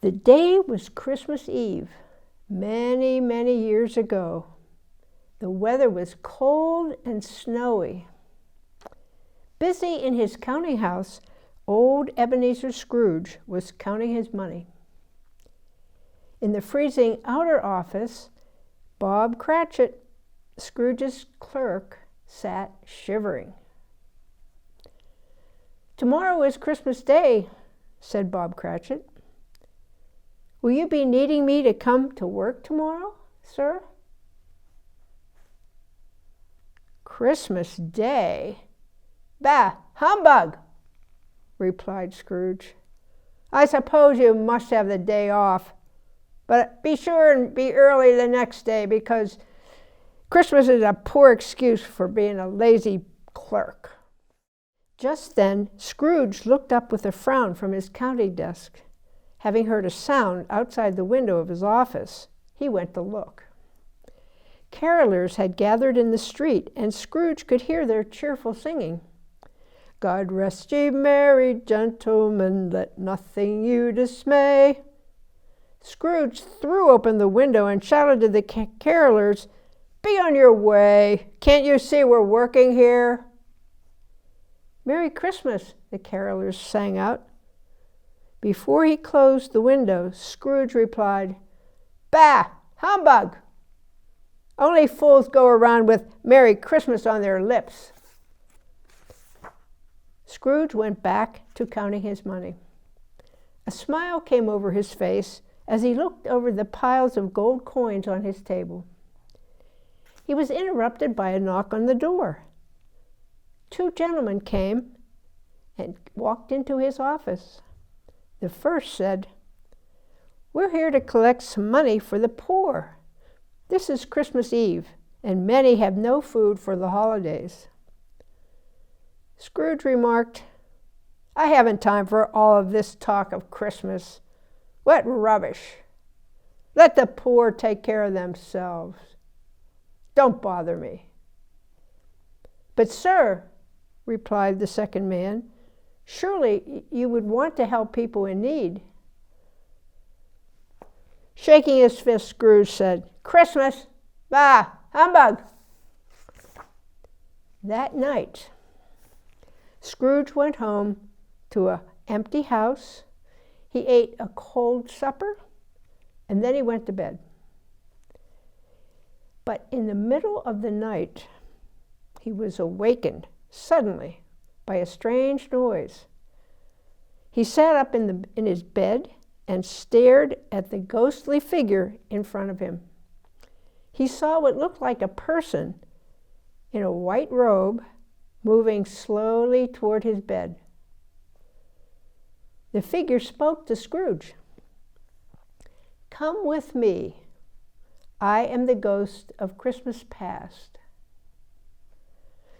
The day was Christmas Eve, many, many years ago. The weather was cold and snowy. Busy in his counting house, old Ebenezer Scrooge was counting his money. In the freezing outer office, Bob Cratchit, Scrooge's clerk, sat shivering. "Tomorrow is Christmas Day," said Bob Cratchit. "Will you be needing me to come to work tomorrow, sir?" "Christmas Day? Bah, humbug!" replied Scrooge. "I suppose you must have the day off, but be sure and be early the next day, because Christmas is a poor excuse for being a lazy clerk." Just then, Scrooge looked up with a frown from his counting desk. Having heard a sound outside the window of his office, he went to look. Carolers had gathered in the street, and Scrooge could hear their cheerful singing. "God rest ye merry gentlemen, let nothing you dismay." Scrooge threw open the window and shouted to the carolers, "Be on your way! Can't you see we're working here?" "Merry Christmas," the carolers sang out. Before he closed the window, Scrooge replied, "Bah! Humbug! Only fools go around with Merry Christmas on their lips." Scrooge went back to counting his money. A smile came over his face as he looked over the piles of gold coins on his table. He was interrupted by a knock on the door. Two gentlemen came and walked into his office. The first said, "We're here to collect some money for the poor. This is Christmas Eve, and many have no food for the holidays." Scrooge remarked, "I haven't time for all of this talk of Christmas. What rubbish! Let the poor take care of themselves. Don't bother me." "But, sir," replied the second man, "surely you would want to help people in need." Shaking his fist, Scrooge said, "Christmas? Bah! Humbug!" That night, Scrooge went home to an empty house. He ate a cold supper, and then he went to bed. But in the middle of the night, he was awakened suddenly by a strange noise. He sat up in his bed and stared at the ghostly figure in front of him. He saw what looked like a person in a white robe moving slowly toward his bed. The figure spoke to Scrooge. "Come with me. I am the ghost of Christmas past."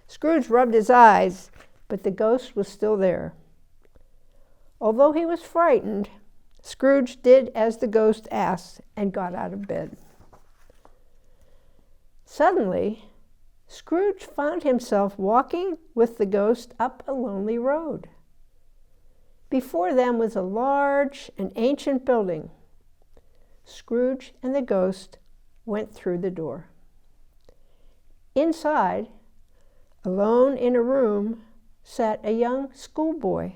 Scrooge rubbed his eyes, but the ghost was still there. Although he was frightened, Scrooge did as the ghost asked and got out of bed. Suddenly, Scrooge found himself walking with the ghost up a lonely road. Before them was a large and ancient building. Scrooge and the ghost went through the door. Inside, alone in a room, sat a young schoolboy.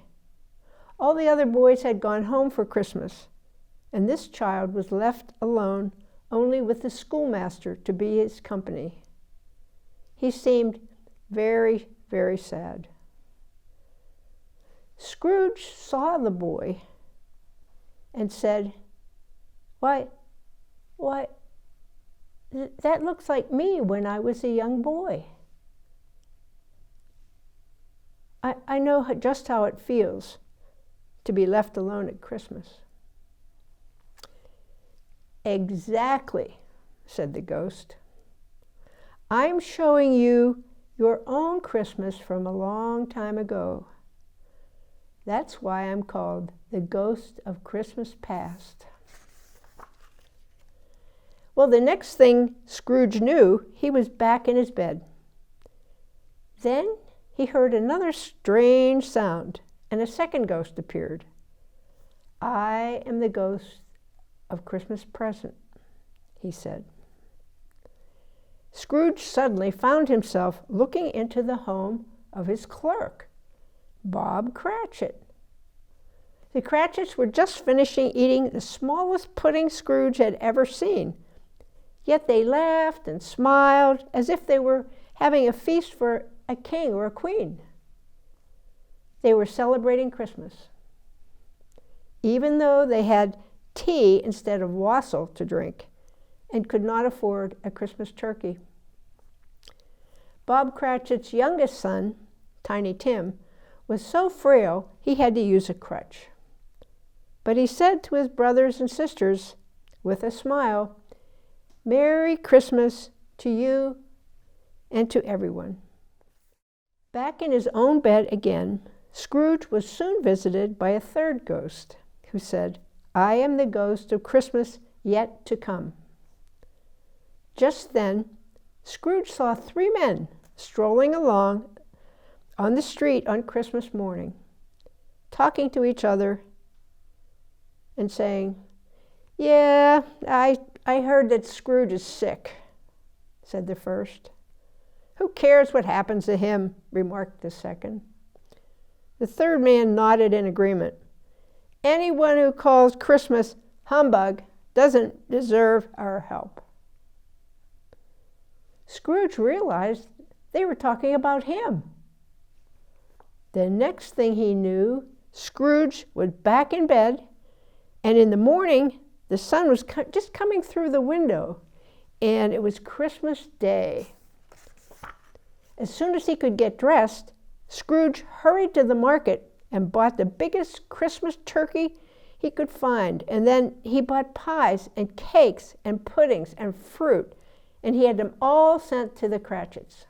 All the other boys had gone home for Christmas, and this child was left alone only with the schoolmaster to be his company. He seemed very, very sad. Scrooge saw the boy and said, Why, that looks like me when I was a young boy. I know just how it feels to be left alone at Christmas." "Exactly," said the ghost. "I'm showing you your own Christmas from a long time ago. That's why I'm called the Ghost of Christmas Past." Well, the next thing Scrooge knew, he was back in his bed. Then he heard another strange sound, and a second ghost appeared. I am the ghost of Christmas present, he said. Scrooge suddenly found himself looking into the home of his clerk, Bob Cratchit. The Cratchits were just finishing eating the smallest pudding Scrooge had ever seen, yet they laughed and smiled as if they were having a feast for a king or a queen. They were celebrating Christmas, even though they had tea instead of wassail to drink and could not afford a Christmas turkey. Bob Cratchit's youngest son, Tiny Tim, was so frail he had to use a crutch. But he said to his brothers and sisters, with a smile, "Merry Christmas to you and to everyone." Back in his own bed again, Scrooge was soon visited by a third ghost, who said, "I am the ghost of Christmas yet to come." Just then, Scrooge saw 3 men strolling along on the street on Christmas morning, talking to each other and saying, "Yeah, I heard that Scrooge is sick," said the first. "Who cares what happens to him?" remarked the second. The third man nodded in agreement. "Anyone who calls Christmas humbug doesn't deserve our help." Scrooge realized they were talking about him. The next thing he knew, Scrooge was back in bed, and in the morning, the sun was just coming through the window, and it was Christmas Day. As soon as he could get dressed, Scrooge hurried to the market and bought the biggest Christmas turkey he could find, and then he bought pies and cakes and puddings and fruit, and he had them all sent to the Cratchits.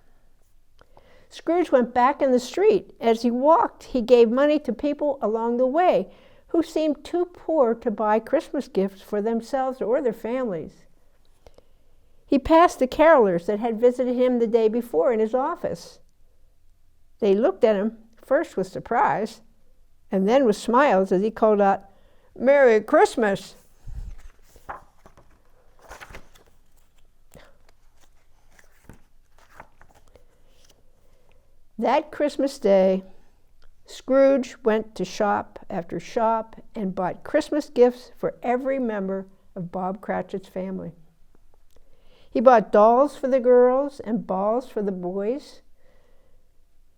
Scrooge went back in the street. As he walked, he gave money to people along the way who seemed too poor to buy Christmas gifts for themselves or their families. He passed the carolers that had visited him the day before in his office. They looked at him first with surprise and then with smiles as he called out, "Merry Christmas!" That Christmas Day, Scrooge went to shop after shop and bought Christmas gifts for every member of Bob Cratchit's family. He bought dolls for the girls and balls for the boys.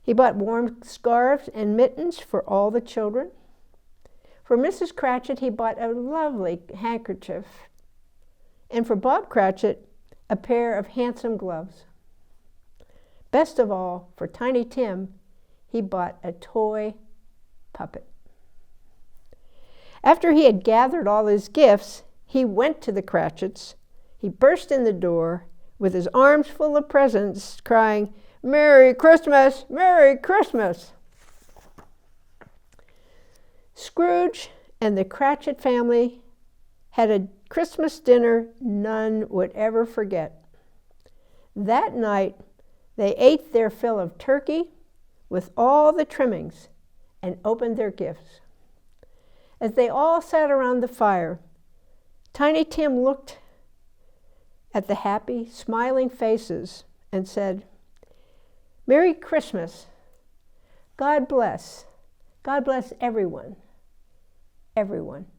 He bought warm scarves and mittens for all the children. For Mrs. Cratchit, he bought a lovely handkerchief. And for Bob Cratchit, a pair of handsome gloves. Best of all, for Tiny Tim, he bought a toy puppet. After he had gathered all his gifts, he went to the Cratchits. He burst in the door with his arms full of presents, crying, "Merry Christmas! Merry Christmas!" Scrooge and the Cratchit family had a Christmas dinner none would ever forget. That night, they ate their fill of turkey with all the trimmings and opened their gifts. As they all sat around the fire, Tiny Tim looked at the happy, smiling faces and said, "Merry Christmas. God bless. God bless everyone. Everyone."